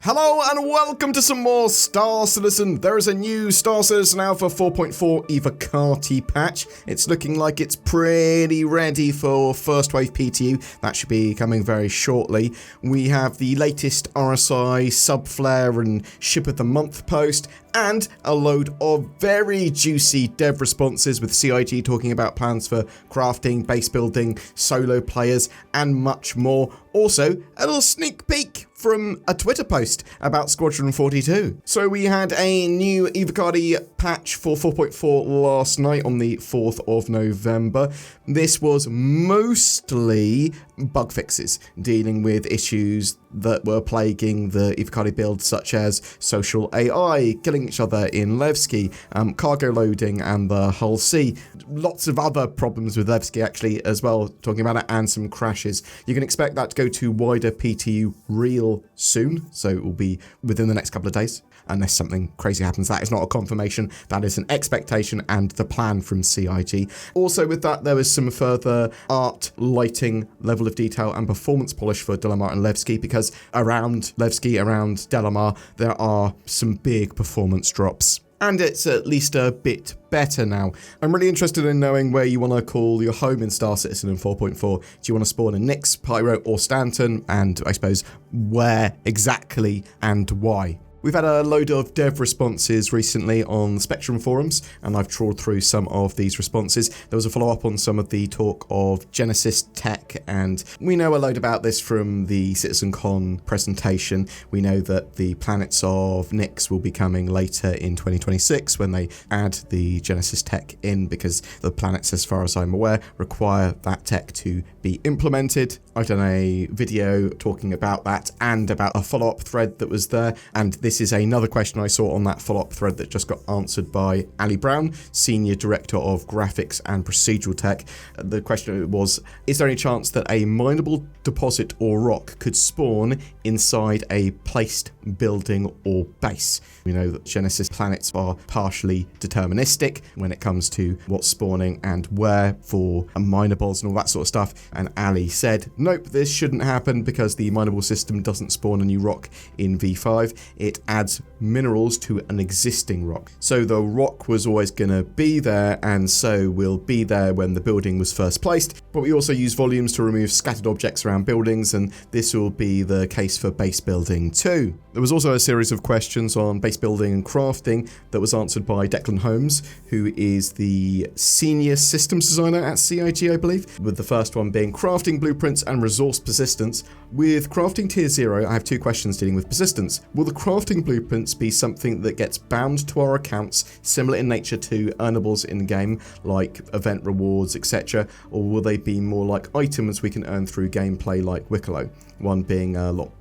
Hello and welcome to some more Star Citizen. There is a new Star Citizen Alpha 4.4 EVOCATI patch. It's looking like it's pretty ready for first wave PTU. That should be coming very shortly. We have the latest RSI, Subflare and Ship of the Month post, and a load of very juicy dev responses with CIG talking about plans for crafting, base building, solo players, and much more. Also, a little sneak peek from a Twitter post about Squadron 42. So we had a new EVOCATI patch for 4.4 last night on the 4th of November. This was mostly bug fixes dealing with issues that were plaguing the EVOCATI build, such as social AI, killing each other in Levski, cargo loading and the Hull C. Lots of other problems with Levski actually as well, talking about it, and some crashes. You can expect that to go to wider PTU real soon, so it will be within the next couple of days. Unless something crazy happens. That is not a confirmation, that is an expectation and the plan from CIG. Also with that, there was some further art, lighting, level of detail and performance polish for Delamar and Levski, because around Levski, around Delamar, there are some big performance drops. And it's at least a bit better now. I'm really interested in knowing where you want to call your home in Star Citizen in 4.4. Do you want to spawn in Nyx, Pyro or Stanton? And I suppose where exactly and why? We've had a load of dev responses recently on Spectrum forums, and I've trawled through some of these responses. There was a follow-up on some of the talk of Genesis tech, and we know a load about this from the CitizenCon presentation. We know that the planets of Nyx will be coming later in 2026 when they add the Genesis tech in, because the planets, as far as I'm aware, require that tech to be implemented. I've done a video talking about that and about a follow-up thread that was there, and this is another question I saw on that follow-up thread that just got answered by Ali Brown, Senior Director of Graphics and Procedural Tech. The question was, is there any chance that a mineable deposit or rock could spawn inside a placed building or base? We know that Genesis planets are partially deterministic when it comes to what's spawning and where for minables and all that sort of stuff, and Ali said, nope, this shouldn't happen because the mineable system doesn't spawn a new rock in V5. It adds minerals to an existing rock. So the rock was always going to be there, and so will be there when the building was first placed. But we also use volumes to remove scattered objects around buildings, and this will be the case for base building too. There was also a series of questions on base building and crafting that was answered by Declan Holmes, who is the senior systems designer at CIG, I believe, with the first one being crafting blueprints and resource persistence. With crafting tier 0, I have two questions dealing with persistence. Will the crafting blueprints be something that gets bound to our accounts, similar in nature to earnables in game, like event rewards, etc., or will they be more like items we can earn through gameplay like Wicklow, one being a lot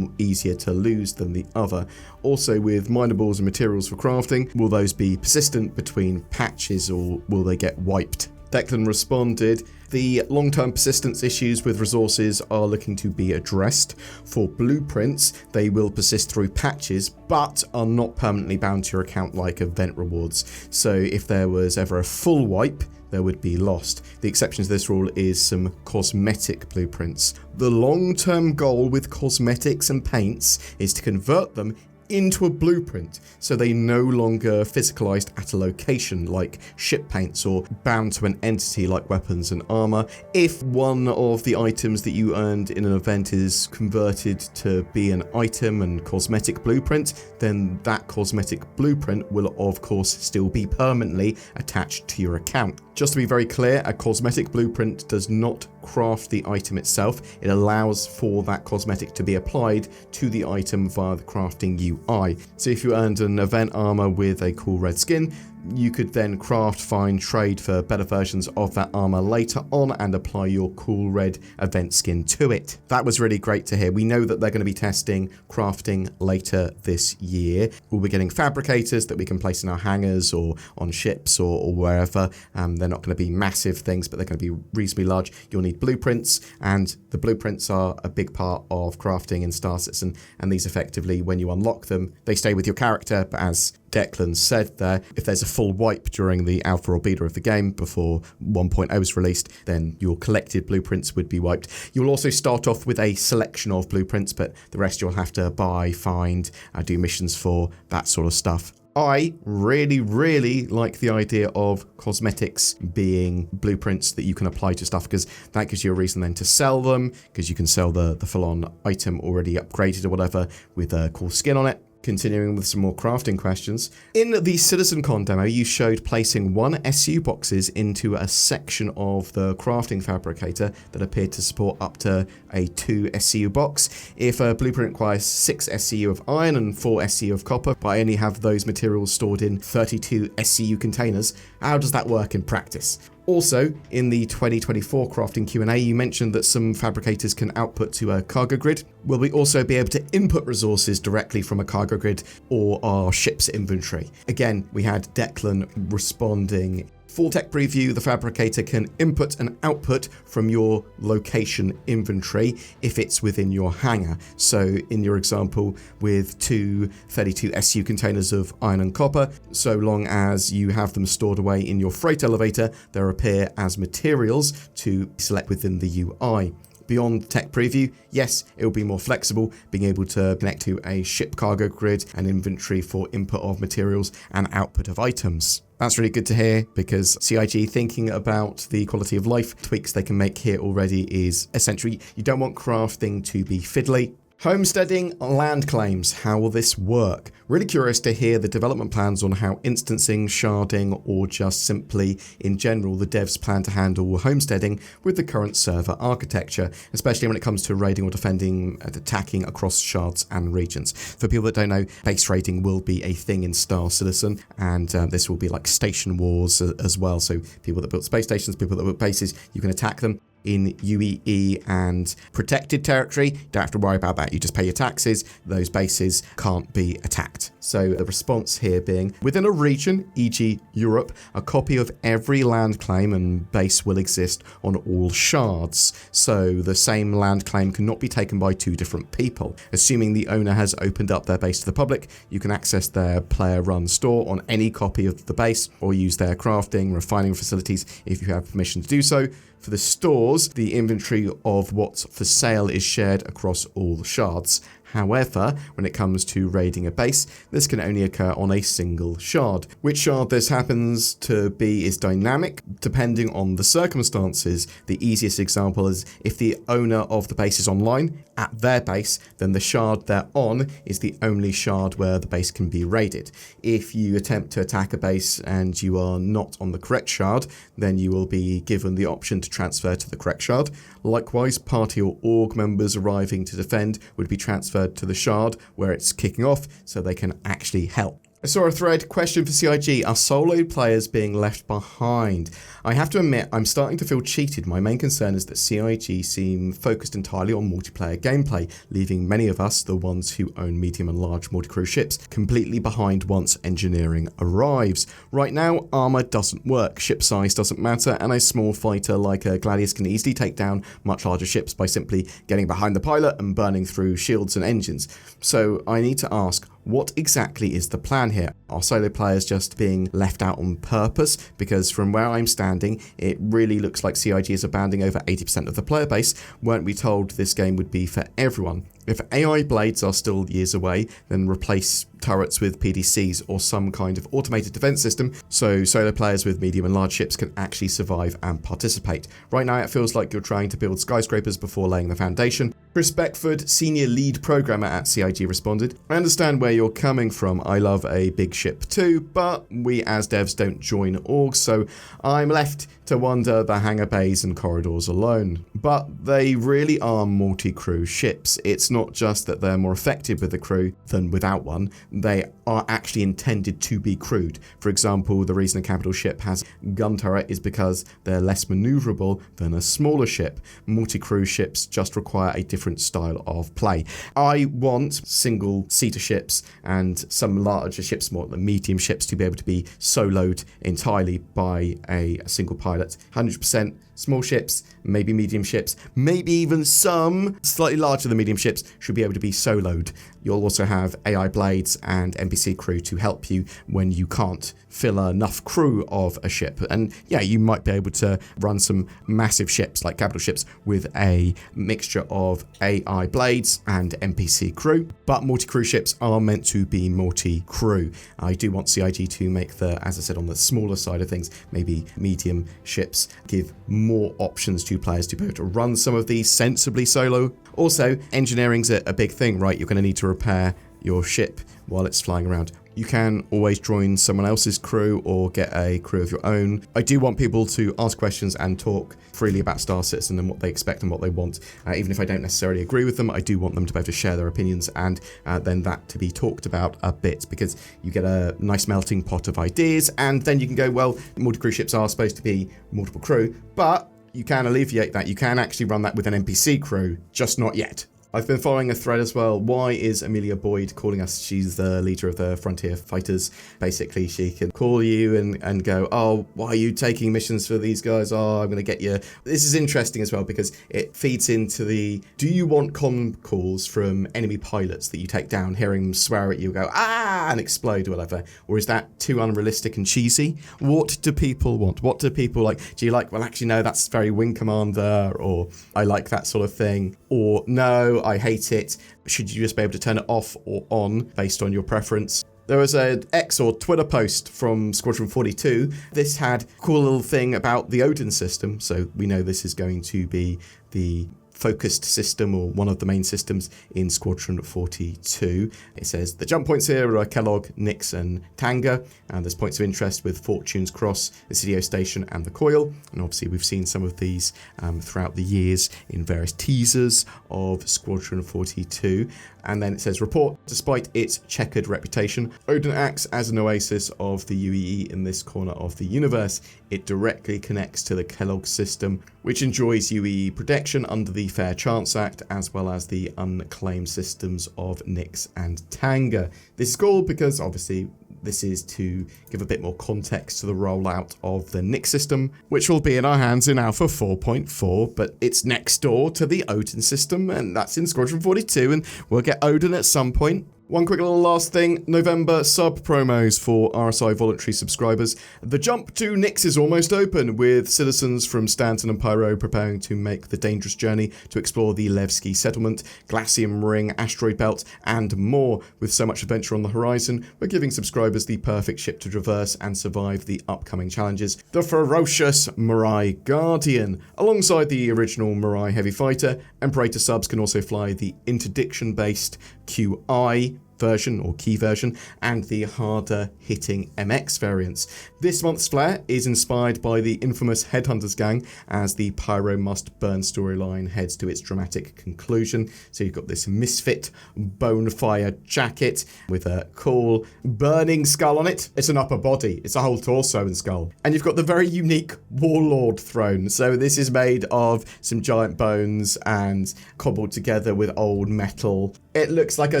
easier to lose than the other? Also, with minables and materials for crafting, will those be persistent between patches or will they get wiped? Declan responded, the long-term persistence issues with resources are looking to be addressed. For blueprints, they will persist through patches, but are not permanently bound to your account like event rewards. So if there was ever a full wipe, they would be lost. The exception to this rule is some cosmetic blueprints. The long-term goal with cosmetics and paints is to convert them into a blueprint, so they no longer physicalized at a location like ship paints or bound to an entity like weapons and armor. If one of the items that you earned in an event is converted to be an item and cosmetic blueprint, then that cosmetic blueprint will of course still be permanently attached to your account. Just to be very clear, a cosmetic blueprint does not craft the item itself. It allows for that cosmetic to be applied to the item via the crafting UI. So if you earned an event armor with a cool red skin, you could then craft, find, trade for better versions of that armor later on and apply your cool red event skin to it. That was really great to hear. We know that they're going to be testing crafting later this year. We'll be getting fabricators that we can place in our hangars or on ships or wherever. They're not going to be massive things, but they're going to be reasonably large. You'll need blueprints, and the blueprints are a big part of crafting in Star Citizen, and these effectively, when you unlock them, they stay with your character, but as Declan said there, if there's a full wipe during the alpha or beta of the game before 1.0 is released, then your collected blueprints would be wiped. You'll also start off with a selection of blueprints, but the rest you'll have to buy, find, do missions for, that sort of stuff. I really like the idea of cosmetics being blueprints that you can apply to stuff, because that gives you a reason then to sell them, because you can sell the full-on item already upgraded or whatever with a cool skin on it. Continuing with some more crafting questions. In the CitizenCon demo, you showed placing 1 SU boxes into a section of the crafting fabricator that appeared to support up to a 2 SCU box. If a blueprint requires 6 SCU of iron and 4 SCU of copper, but I only have those materials stored in 32 SCU containers, how does that work in practice? Also, in the 2024 crafting Q&A, you mentioned that some fabricators can output to a cargo grid. Will we also be able to input resources directly from a cargo grid or our ship's inventory? Again, we had Declan responding. For tech preview, the fabricator can input and output from your location inventory if it's within your hangar. So in your example, with 2 32 SU containers of iron and copper, so long as you have them stored away in your freight elevator, they'll appear as materials to select within the UI. Beyond tech preview, yes, it will be more flexible, being able to connect to a ship cargo grid and inventory for input of materials and output of items. That's really good to hear, because CIG thinking about the quality of life tweaks they can make here already is essential. You don't want crafting to be fiddly. Homesteading land claims, how will this work? Really curious to hear the development plans on how instancing, sharding, or just simply in general the devs plan to handle homesteading with the current server architecture, especially when it comes to raiding or defending and attacking across shards and regions. For people that don't know, base raiding will be a thing in Star Citizen, and this will be like station wars as well. So people that build space stations, people that build bases, you can attack them. In UEE and protected territory, you don't have to worry about that. You just pay your taxes. Those bases can't be attacked. So the response here being, within a region, e.g. Europe, a copy of every land claim and base will exist on all shards. So the same land claim cannot be taken by 2 different people. Assuming the owner has opened up their base to the public, you can access their player-run store on any copy of the base, or use their crafting, refining facilities if you have permission to do so. For the stores, the inventory of what's for sale is shared across all shards. However, when it comes to raiding a base, this can only occur on a single shard. Which shard this happens to be is dynamic, depending on the circumstances. The easiest example is if the owner of the base is online at their base, then the shard they're on is the only shard where the base can be raided. If you attempt to attack a base and you are not on the correct shard, then you will be given the option to transfer to the correct shard. Likewise, party or org members arriving to defend would be transferred to the shard where it's kicking off, so they can actually help. I saw a thread, question for CIG, are solo players being left behind? I have to admit, I'm starting to feel cheated. My main concern is that CIG seem focused entirely on multiplayer gameplay, leaving many of us, the ones who own medium and large multi-crew ships, completely behind once engineering arrives. Right now, armor doesn't work, ship size doesn't matter, and a small fighter like a Gladius can easily take down much larger ships by simply getting behind the pilot and burning through shields and engines. So I need to ask, what exactly is the plan here? Are solo players just being left out on purpose? Because from where I'm standing, it really looks like CIG is abandoning over 80% of the player base. Weren't we told this game would be for everyone? If AI blades are still years away, then replace turrets with PDCs or some kind of automated defense system, so solo players with medium and large ships can actually survive and participate. Right now it feels like you're trying to build skyscrapers before laying the foundation. Chris Beckford, senior lead programmer at CIG, responded, I understand where you're coming from. I love a big ship too, but we as devs don't join orgs, so I'm left to wander the hangar bays and corridors alone. But they really are multi-crew ships. It's not just that they're more effective with a crew than without one, they are actually intended to be crewed. For example, the reason a capital ship has gun turret is because they're less maneuverable than a smaller ship. Multi-crew ships just require a different style of play. I want single-seater ships and some larger ships, more like medium ships, to be able to be soloed entirely by a single pilot. 100% small ships, maybe medium ships, maybe even some slightly larger than medium ships should be able to be soloed. You'll also have AI blades and NPC crew to help you when you can't fill enough crew of a ship. And yeah, you might be able to run some massive ships like capital ships with a mixture of AI blades and NPC crew, but multi-crew ships are meant to be multi-crew. I do want CIG to make the, as I said, on the smaller side of things, maybe medium ships, give more options to players to be able to run some of these sensibly solo. Also, engineering's a big thing, right? You're going to need to repair your ship while it's flying around. You can always join someone else's crew or get a crew of your own. I do want people to ask questions and talk freely about Star Citizen and what they expect and what they want. Even if I don't necessarily agree with them, I do want them to be able to share their opinions and then that to be talked about a bit, because you get a nice melting pot of ideas, and then you can go, well, multi-crew ships are supposed to be multiple crew, but you can alleviate that. You can actually run that with an NPC crew, just not yet. I've been following a thread as well. Why is Amelia Boyd calling us? She's the leader of the Frontier Fighters. Basically, she can call you and go, oh, why are you taking missions for these guys? Oh, I'm going to get you. This is interesting as well, because it feeds into the, do you want comm calls from enemy pilots that you take down, hearing them swear at you, go, ah, and explode or whatever? Or is that too unrealistic and cheesy? What do people want? What do people like? Do you like, well, actually, no, that's very Wing Commander, or I like that sort of thing, or no, I hate it. Should you just be able to turn it off or on based on your preference? There was an X or Twitter post from Squadron 42. This had a cool little thing about the Odin system. So we know this is going to be the focused system, or one of the main systems in Squadron 42. It says the jump points here are Kellogg, Nix and Tanga, and there's points of interest with Fortune's Cross, the Sidio Station and the Coil, and obviously we've seen some of these throughout the years in various teasers of Squadron 42. And then it says, report, despite its checkered reputation, Odin acts as an oasis of the UEE in this corner of the universe. It directly connects to the Kellogg system, which enjoys UEE protection under the Fair Chance Act, as well as the unclaimed systems of Nix and Tanga. This is cool because obviously this is to give a bit more context to the rollout of the Nix system, which will be in our hands in Alpha 4.4, but it's next door to the Odin system, and that's in Squadron 42, and we'll get Odin at some point. One quick little last thing, November sub promos for RSI voluntary subscribers. The jump to Nix is almost open, with citizens from Stanton and Pyro preparing to make the dangerous journey to explore the Levski settlement, Glacium Ring, Asteroid Belt, and more. With so much adventure on the horizon, we're giving subscribers the perfect ship to traverse and survive the upcoming challenges. The ferocious Mirai Guardian. Alongside the original Mirai Heavy Fighter, Imperator subs can also fly the interdiction-based QI version or key version and the harder hitting MX variants. This month's flare is inspired by the infamous Headhunters gang as the Pyro Must Burn storyline heads to its dramatic conclusion. So you've got this misfit bonefire jacket with a cool burning skull on it. It's an upper body, it's a whole torso and skull. And you've got the very unique Warlord throne. So this is made of some giant bones and cobbled together with old metal. It looks like a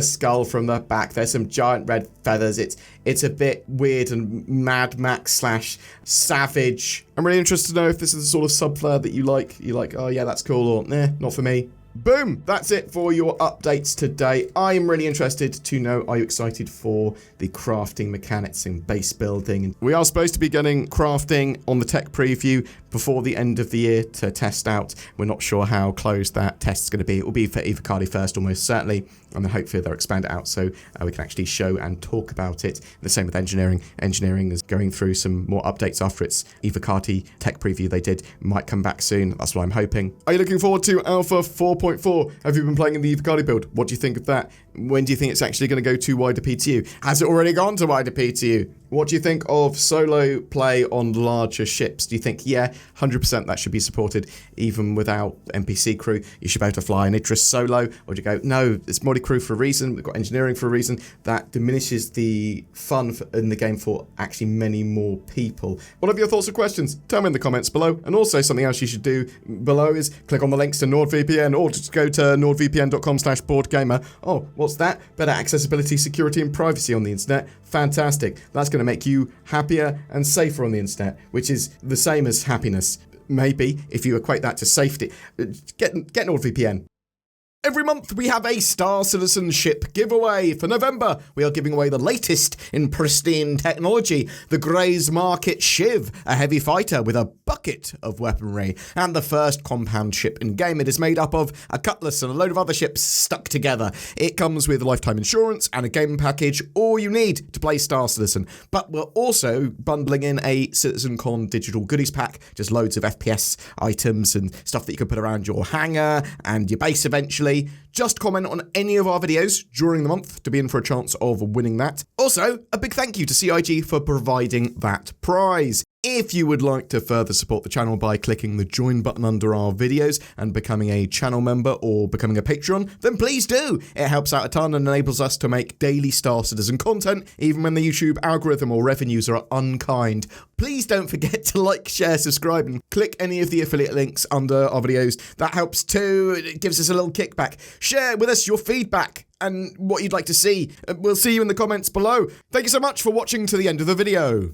skull from the back. There's some giant red feathers. It's a bit weird and Mad Max / savage. I'm really interested to know if this is the sort of sub-flare that you like. You're like, oh yeah, that's cool, or nah, not for me. Boom! That's it for your updates today. I'm really interested to know, are you excited for the crafting mechanics and base building? We are supposed to be getting crafting on the tech preview before the end of the year to test out. We're not sure how closed that test is going to be. It will be for EVOCATI first, almost certainly, and then hopefully they'll expand it out so we can actually show and talk about it. The same with engineering. Engineering is going through some more updates after its EVOCATI tech preview they did. Might come back soon. That's what I'm hoping. Are you looking forward to Alpha 4.4? Have you been playing in the EVOCATI build? What do you think of that? When do you think it's actually going to go to wider PTU? Has it already gone to wider PTU? What do you think of solo play on larger ships? Do you think, yeah, 100% that should be supported even without NPC crew? You should be able to fly an Idris solo? Or do you go, no, it's mod crew for a reason, we've got engineering for a reason? That diminishes the fun in the game for actually many more people. What are your thoughts or questions? Tell me in the comments below. And also something else you should do below is click on the links to NordVPN, or just go to nordvpn.com/BoredGamer. Oh, what's that? Better accessibility, security and privacy on the internet. Fantastic. That's going to make you happier and safer on the internet, which is the same as happiness. Maybe if you equate that to safety. Get NordVPN. Every month we have a Star Citizenship giveaway. For November, we are giving away the latest in pristine technology, the Grey's Market Shiv, a heavy fighter with a bucket of weaponry, and the first compound ship in game. It is made up of a cutlass and a load of other ships stuck together. It comes with lifetime insurance and a game package, all you need to play Star Citizen. But we're also bundling in a CitizenCon digital goodies pack, just loads of FPS items and stuff that you can put around your hangar and your base eventually. Just comment on any of our videos during the month to be in for a chance of winning that. Also, a big thank you to CIG for providing that prize. If you would like to further support the channel by clicking the join button under our videos and becoming a channel member or becoming a Patreon, then please do. It helps out a ton and enables us to make daily Star Citizen content, even when the YouTube algorithm or revenues are unkind. Please don't forget to like, share, subscribe, and click any of the affiliate links under our videos. That helps too. It gives us a little kickback. Share with us your feedback and what you'd like to see. We'll see you in the comments below. Thank you so much for watching to the end of the video.